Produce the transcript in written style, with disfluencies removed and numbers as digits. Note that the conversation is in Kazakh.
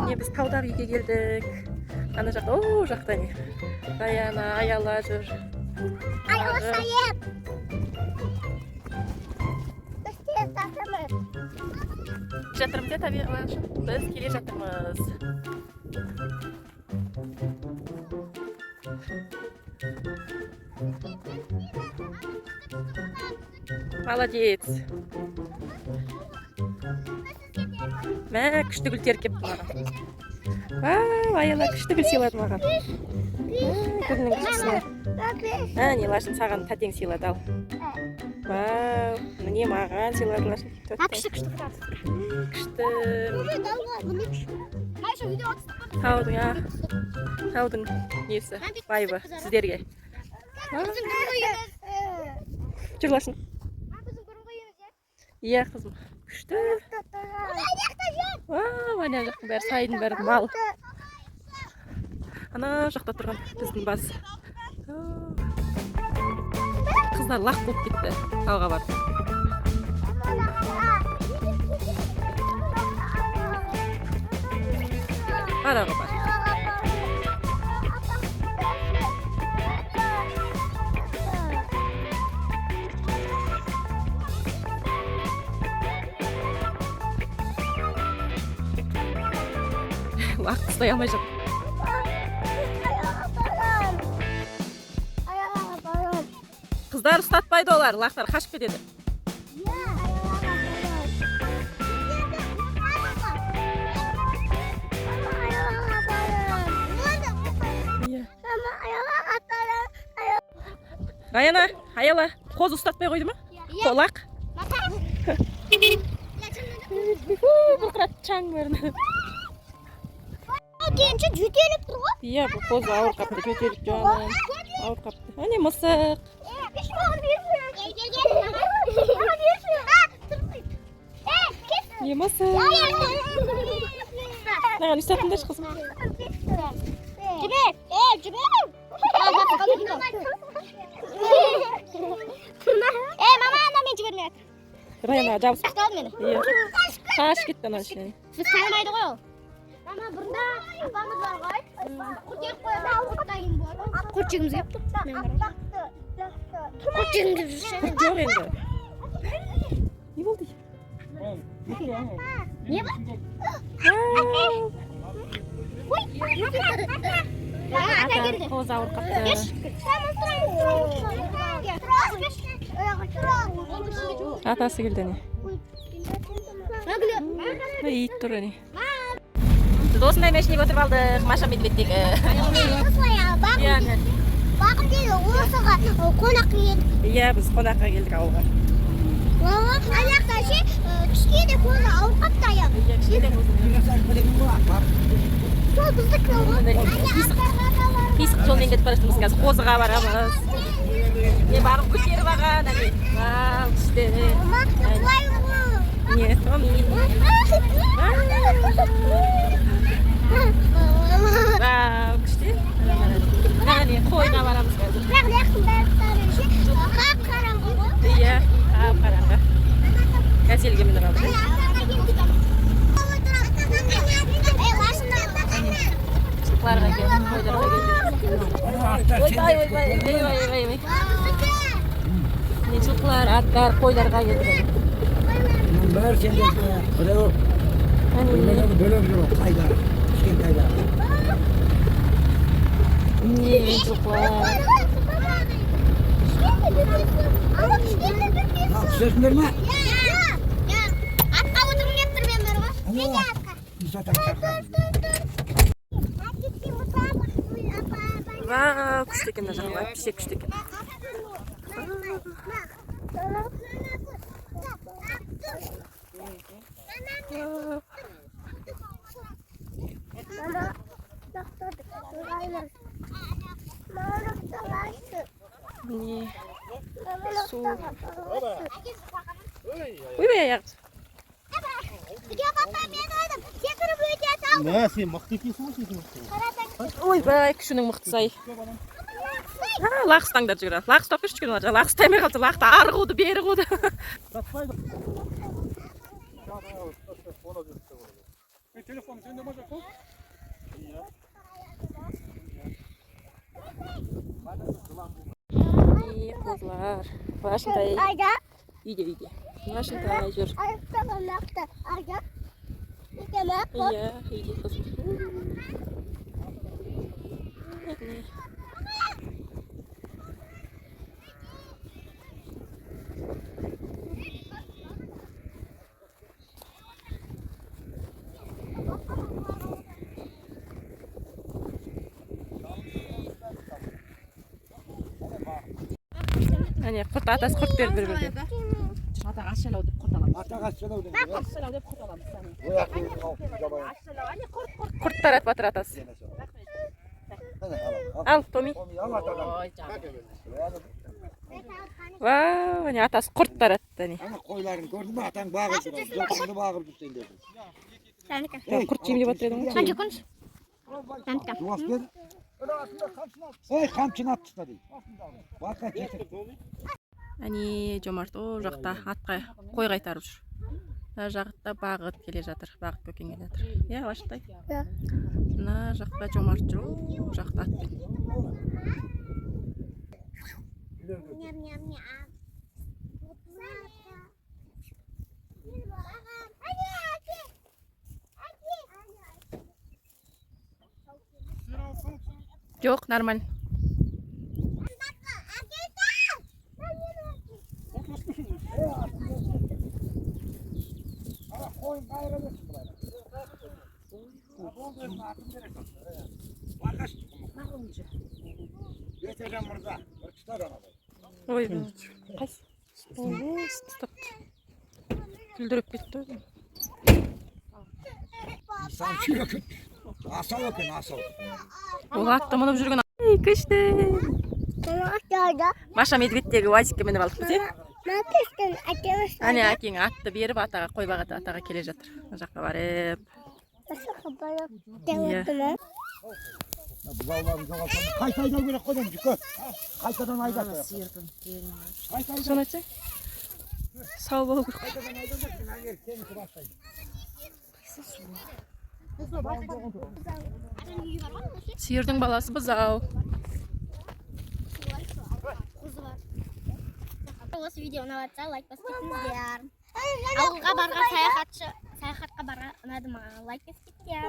Biz tauдағы үйге келдік. Ана жақта, о жақта не. Даяна аяла жүр. Аяла сайып. Жатырмыз де табиғат. Біз келе жатырмыз. Молодец. Мә, күшті гүл теріп кепті маған. Вау, аяла күшті гүл сыйлады маған. Гүлінің күштісіне. Не, Лашын, саған тәтең сыйлады ал. Вау, міне маған сыйлады Лашын. Күшті тұрады. Күшті. Таудың несі, байбы сіздерге. Жүр Лашын. Иә қызым, күшті. Вау, ана жақтың бәрі сайдың бәрі мал. Ана жақта тұрған біздің баз. Қыздар лақ болып кетті, тауға бар. Араға бар. Лақ ұстай алмай жатыр. Қыздар ұстатпайды олар, лақтар қашып кетеді. Раяна, аяла, қозы ұстатпай қойды ма? Қолақ. Бұқырат чаң бәрін. Gençe cütelip durur. Iya, bu koz ağır kaptı, götürüp canım. Ağır kaptı. Hani mısık? Niye mısık? Lan üstadında çıkısın. Cübel, cübel. Mama annem cübelini. Rayana, cavus. Tutalım beni. Iya. Kaç gittin lan şimdi? Siz tanımaydı koyun. Ama burada apamız var koy. Kurtçuk koyalım. Kurtçuğumuzu yaptık. Kurtçuğumuzu düşelim. Yok elde. Ne oldu? Ne bu? Ata, koz ağır kaptı. Atası geldi ne? İyi dur ne? Осындай мәшінеге отырып алдық, Маша медведтегі. Бағым дейді, осыға қонаққа келдік. Иә, біз қонаққа келдік ауылға. Аяқта ше, кішкене қозы ауыр қапты аяқ. Сол біздікі ғой. Қисық жолмен кетіп бара жатырмыз қазір, қозыға барамыз. Не барып көтеріп алған, вау, күшті. Не, Томи. Вау, күшті. Әне, қойға барамыз қазір. Бірақ яқтың бәрі қап-қараңғы ғой. Иә, қап-қараңғы. Газельге мініп алдық. Шықларға келдік, қойдарға келдік. Ойбай. Мен шықлар, аттар, қойдарға келдік. Бәрі сендер біреу бөлек жүр қайда кішкентайда. Не, шықлар. Түсесіңдер ме? Атқа отырып кеп тұр мен бері ғой. Мен де атқа. Вау, күшті екен жағылай, пішек күшті екен. Не, су. Ойбай аяқ. Мә, сен мықты екенсің ғой сен. Ойбай, күшінің мықтысы-ай. Лақ ұстаңдар жүгірі. Лақ ұстап көрші жүгірі. Лақ ұстаймай қалды. Лақты ары қуды, бері қуды. Telefonu sende mi olacak? İyi kızlar. Başınday. Үйде. Başınday жүр. Iya, үйде қызым. Яғни. Әне құрт атасы құрт беріп бір-бірден. Ата ашшалау деп құрт аламыз. Ata kaççada ödedi. Ашшалау деп құрт аламыз. Bu yakın kalk. Jabay. Құрт таратып жатыр атасы. Hadi al. Ал, Томи. Al atadan. Ой, canım. Вау, әне атасы құрт таратты әне. Ana koylarını gördün mü? Atan bağırdı. Zokumunu bağırdı sen dedi. Құрт жемлеп жатыр едің ғой. Duas gel. Ey kamçını attı dedi. Bakın getir. Әне Жомарт о жақта атқа қой қайтарып жүр. Мына жақта бағыт келе жатыр, бағыт көкен келе жатыр. Иә, Лашынтай? Мына жақта Жомарт жүр, о жақта атпен. Жоқ, нормально. Koyun kayırabilirsin buraya. Bakaş. Geçeceğim burada. Tutar onu. Ой, қайсы? Ой, ұстапты. Күлдіріп кетті. İnsan çürükün. Asal okun asal. Ол атты мініп жүрген. Ей, күшті. Маша медведтегі уазикке мініп алдық біз, Әне әкең атты беріп атаға қой бағады, атаға келе жатыр. Мына жаққа барып. Бұзауларын жоғалтқанда қайта айдау керек қой деймін жүкі. Қайтадан айдап қояйық. Сиырдың келін. Соны айтсаң? Сау болу керек. Қайтадан айдау керек. Мына кел, сенікі бастайды. Сиырдың баласы бұзау. Осы видео ұнаватса лайк басып кетіңіздер. Ауылға барған саяхатқа барған ұнады маған лайк басып кетіңіздер.